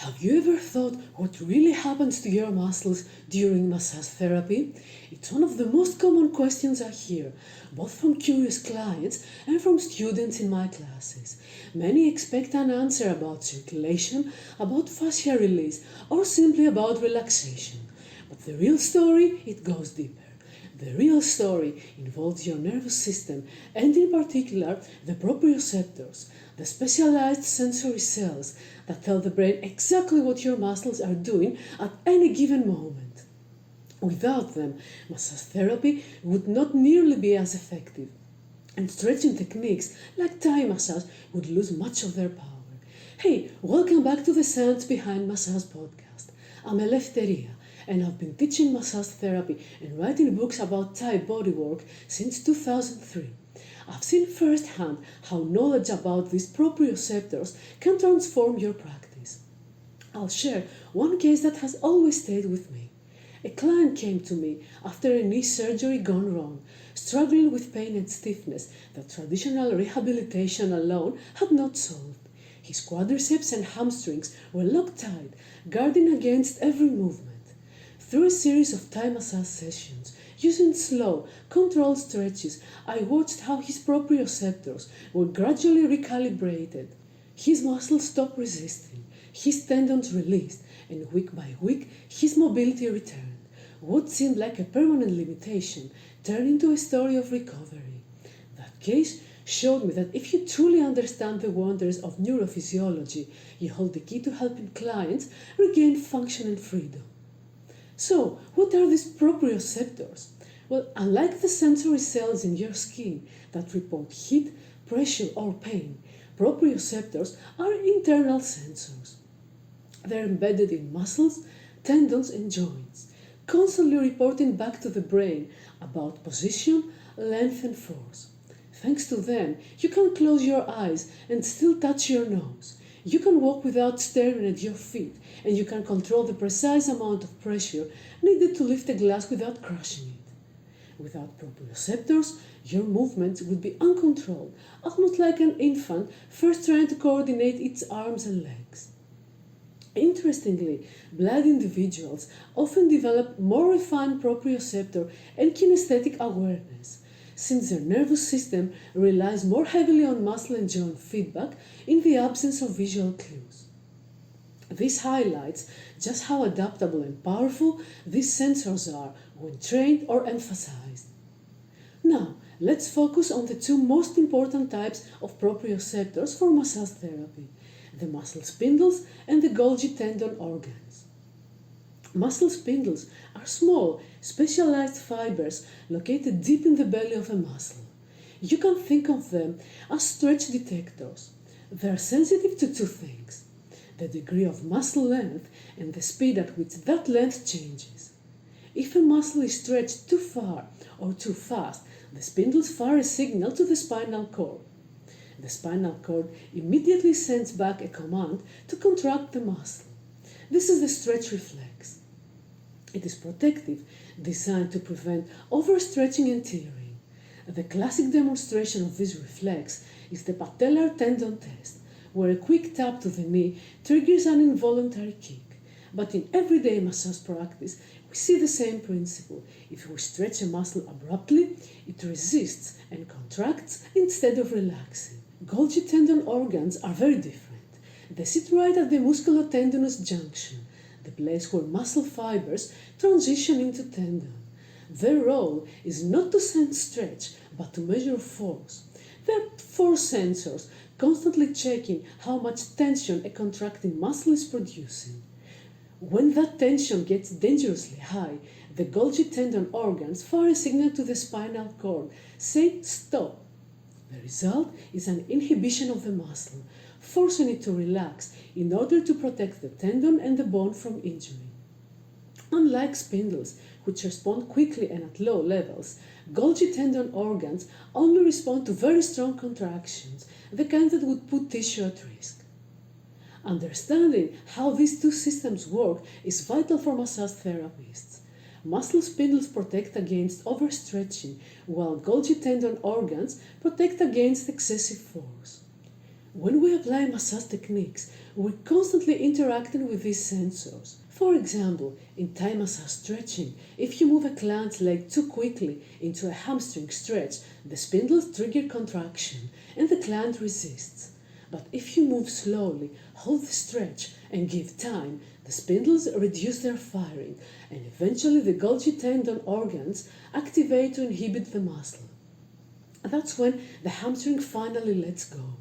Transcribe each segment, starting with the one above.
Have you ever thought what really happens to your muscles during massage therapy? It's one of the most common questions I hear, both from curious clients and from students in my classes. Many expect an answer about circulation, about fascia release, or simply about relaxation. But the real story, it goes deeper. The real story involves your nervous system and in particular the proprioceptors, the specialized sensory cells that tell the brain exactly what your muscles are doing at any given moment. Without them, massage therapy would not nearly be as effective, and stretching techniques like Thai massage would lose much of their power. Hey, welcome back to the Science Behind Massage podcast. I'm Eleftheria, and I've been teaching massage therapy and writing books about Thai bodywork since 2003. I've seen firsthand how knowledge about these proprioceptors can transform your practice. I'll share one case that has always stayed with me. A client came to me after a knee surgery gone wrong, struggling with pain and stiffness that traditional rehabilitation alone had not solved. His quadriceps and hamstrings were locked tight, guarding against every movement. Through a series of Thai massage sessions, using slow, controlled stretches, I watched how his proprioceptors were gradually recalibrated. His muscles stopped resisting, his tendons released, and week by week his mobility returned. What seemed like a permanent limitation turned into a story of recovery. That case showed me that if you truly understand the wonders of neurophysiology, you hold the key to helping clients regain function and freedom. So, what are these proprioceptors? Well, unlike the sensory cells in your skin that report heat, pressure, or pain, proprioceptors are internal sensors. They're embedded in muscles, tendons, and joints, constantly reporting back to the brain about position, length, and force. Thanks to them, you can close your eyes and still touch your nose. You can walk without staring at your feet, and you can control the precise amount of pressure needed to lift a glass without crushing it. Without proprioceptors, your movements would be uncontrolled, almost like an infant first trying to coordinate its arms and legs. Interestingly, blind individuals often develop more refined proprioceptor and kinesthetic awareness, since their nervous system relies more heavily on muscle and joint feedback in the absence of visual clues. This highlights just how adaptable and powerful these sensors are when trained or emphasized. Now, let's focus on the two most important types of proprioceptors for massage therapy, the muscle spindles and the Golgi tendon organs. Muscle spindles are small, specialized fibers located deep in the belly of a muscle. You can think of them as stretch detectors. They are sensitive to two things: the degree of muscle length and the speed at which that length changes. If a muscle is stretched too far or too fast, the spindles fire a signal to the spinal cord. The spinal cord immediately sends back a command to contract the muscle. This is the stretch reflex. It is protective, designed to prevent overstretching and tearing. The classic demonstration of this reflex is the patellar tendon test, where a quick tap to the knee triggers an involuntary kick. But in everyday massage practice, we see the same principle. If we stretch a muscle abruptly, it resists and contracts instead of relaxing. Golgi tendon organs are very different. They sit right at the musculotendinous junction, the place where muscle fibers transition into tendon. Their role is not to sense stretch, but to measure force. There are force sensors constantly checking how much tension a contracting muscle is producing. When that tension gets dangerously high, the Golgi tendon organs fire a signal to the spinal cord, saying stop. The result is an inhibition of the muscle, forcing it to relax in order to protect the tendon and the bone from injury. Unlike spindles, which respond quickly and at low levels, Golgi tendon organs only respond to very strong contractions, the kind that would put tissue at risk. Understanding how these two systems work is vital for massage therapists. Muscle spindles protect against overstretching, while Golgi tendon organs protect against excessive force. When we apply massage techniques, we're constantly interacting with these sensors. For example, in Thai massage stretching, if you move a client's leg too quickly into a hamstring stretch, the spindles trigger contraction and the client resists. But if you move slowly, hold the stretch, and give time, the spindles reduce their firing, and eventually the Golgi tendon organs activate to inhibit the muscle. That's when the hamstring finally lets go.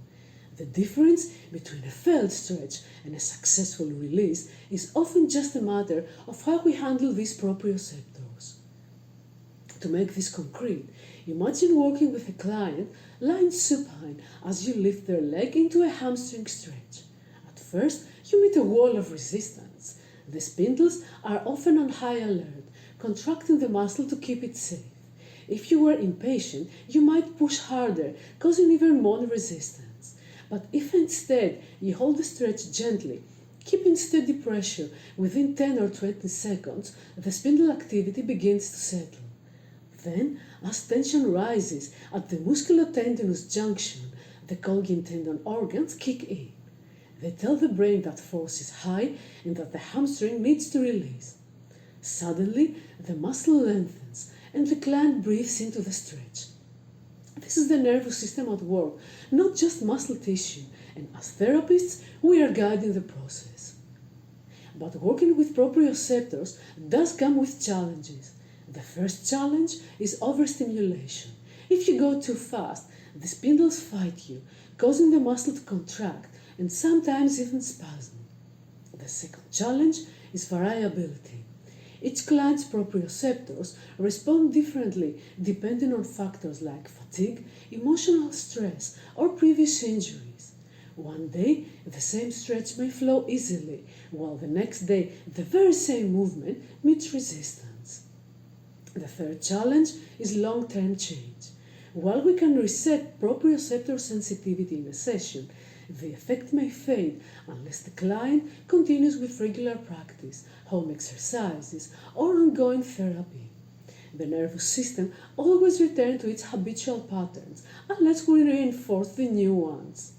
The difference between a failed stretch and a successful release is often just a matter of how we handle these proprioceptors. To make this concrete, imagine working with a client lying supine as you lift their leg into a hamstring stretch. At first, you meet a wall of resistance. The spindles are often on high alert, contracting the muscle to keep it safe. If you were impatient, you might push harder, causing even more resistance. But if instead you hold the stretch gently, keeping steady pressure within 10 or 20 seconds, the spindle activity begins to settle. Then, as tension rises at the musculotendinous junction, the Golgi tendon organs kick in. They tell the brain that force is high and that the hamstring needs to release. Suddenly, the muscle lengthens and the client breathes into the stretch. This is the nervous system at work, not just muscle tissue, and as therapists, we are guiding the process. But working with proprioceptors does come with challenges. The first challenge is overstimulation. If you go too fast, the spindles fight you, causing the muscle to contract and sometimes even spasm. The second challenge is variability. Each client's proprioceptors respond differently depending on factors like fatigue, emotional stress, or previous injuries. One day, the same stretch may flow easily, while the next day, the very same movement meets resistance. The third challenge is long-term change. While we can reset proprioceptor sensitivity in a session, the effect may fade unless the client continues with regular practice, home exercises, or ongoing therapy. The nervous system always returns to its habitual patterns unless we reinforce the new ones.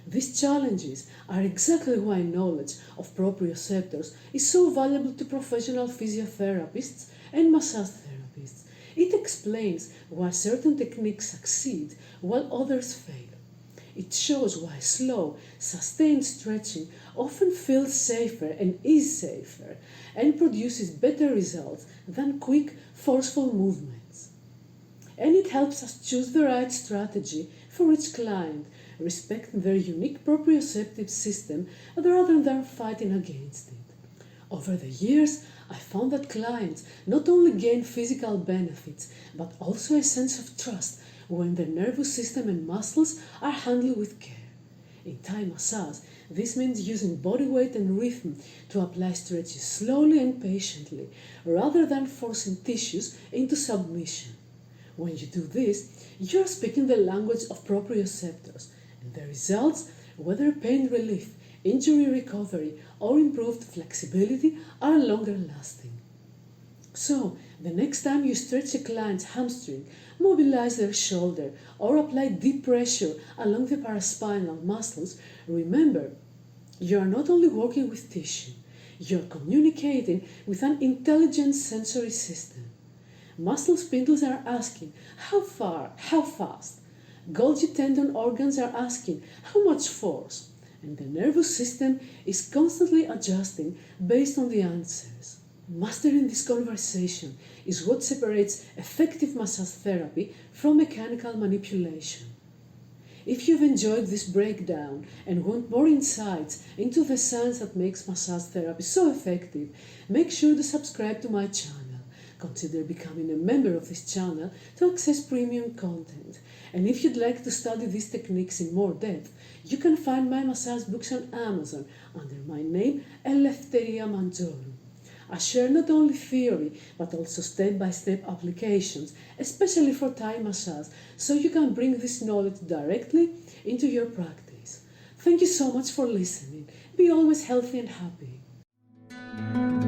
These challenges are exactly why knowledge of proprioceptors is so valuable to professional physiotherapists and massage therapists. It explains why certain techniques succeed while others fail. It shows why slow, sustained stretching often feels safer and is safer and produces better results than quick, forceful movements. And it helps us choose the right strategy for each client, respecting their unique proprioceptive system rather than fighting against it. Over the years, I found that clients not only gain physical benefits, but also a sense of trust when the nervous system and muscles are handled with care. In Thai massage, this means using body weight and rhythm to apply stretches slowly and patiently, rather than forcing tissues into submission. When you do this, you are speaking the language of proprioceptors, and the results, whether pain relief, injury recovery, or improved flexibility, are longer lasting. So, the next time you stretch a client's hamstring, mobilize their shoulder, or apply deep pressure along the paraspinal muscles, remember, you are not only working with tissue, you are communicating with an intelligent sensory system. Muscle spindles are asking, how far, how fast? Golgi tendon organs are asking, how much force? And the nervous system is constantly adjusting based on the answers. Mastering this conversation is what separates effective massage therapy from mechanical manipulation. If you've enjoyed this breakdown and want more insights into the science that makes massage therapy so effective, make sure to subscribe to my channel. Consider becoming a member of this channel to access premium content. And if you'd like to study these techniques in more depth, you can find my massage books on Amazon under my name, Eleftheria Manjoru. I share not only theory, but also step-by-step applications, especially for Thai massage, so you can bring this knowledge directly into your practice. Thank you so much for listening. Be always healthy and happy.